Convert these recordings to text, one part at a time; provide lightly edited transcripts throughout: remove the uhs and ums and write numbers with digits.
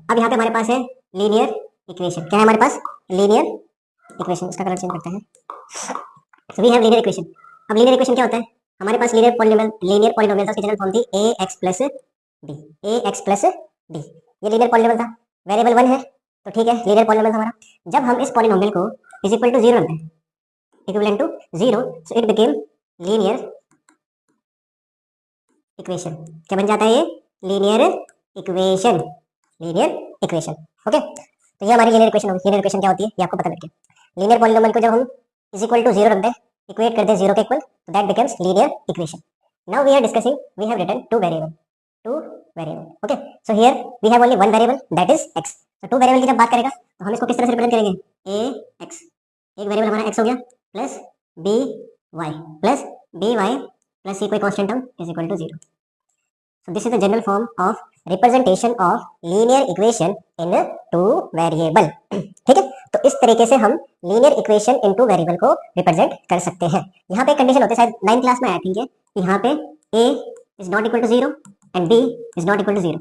अब यहाँ पे हमारे पास है लीनियर इक्वेशन। क्या है हमारे पास? Linear equation. इसका कलर चेंज करते हैं। So we have linear equation. अब लीनियर इक्वेशन क्या होता है? हमारे पास लीनियर पॉलिनोमियल था, उसकी जनरल फॉर्म थी ए एक्स प्लस डी। ए एक्स प्लस डी, ये लीनियर पॉलिनोमियल था। वेरिएबल 1 है तो ठीक है, लीनियर पॉलिनोमियल था हमारा। जब हम इस पॉलिनोमियल को इज इक्वल टू 0 रखते हैं, equivalent to 0, so it became linear equation. क्या बन जाता है ये? Linear equation. Linear equation. Okay, तो ये हमारी लीनियर इक्वेशन होगी। लीनियर इक्वेशन क्या होती है ये आपको पता लग गया। लीनियर पॉलिनोमियल को जब हम इज इक्वल टू 0 रख दें, इक्वेट कर दें 0 के इक्वल, तो that becomes linear equation. Now we are discussing, we have written two variable. Okay, so here we have only one variable, that is x। तो टू वेरिएबल की जब बात करेगा तो हम इसको किस तरह से रिप्रेजेंट करेंगे? a x, एक वेरिएबल हमारा x हो गया, plus b y plus b y plus c कोई constant term is equal to 0। So this is the general form of representation of linear equation in two variable। ठीक है, तो इस तरीके से हम linear equation in two variable को represent कर सकते हैं। यहाँ पे एक कंडीशन होती है, शायद 9th क्लास में आया ठीक है, कि यहाँ पे a is not equal to 0 and b is not equal to 0,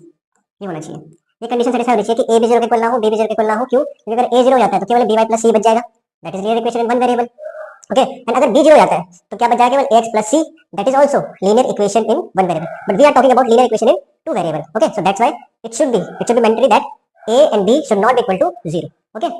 ये होना चाहिए। ये कंडीशन सेटिस्फाई होनी चाहिए कि a भी 0 के इक्वल ना हो, b भी 0 के इक्वल ना हो। क्यों? क्योंकि अगर a 0 हो जाता है तो केवल by plus c बच जाएगा, that is linear equation in one variable। Okay, and अगर b 0 हो जाता है तो क्या बच जाएगा? केवल ax plus c, that is also linear equation in one variable, but we are talking about linear equation in two variable। okay, so that's why it should be mandatory that a and b should not be equal to 0। okay,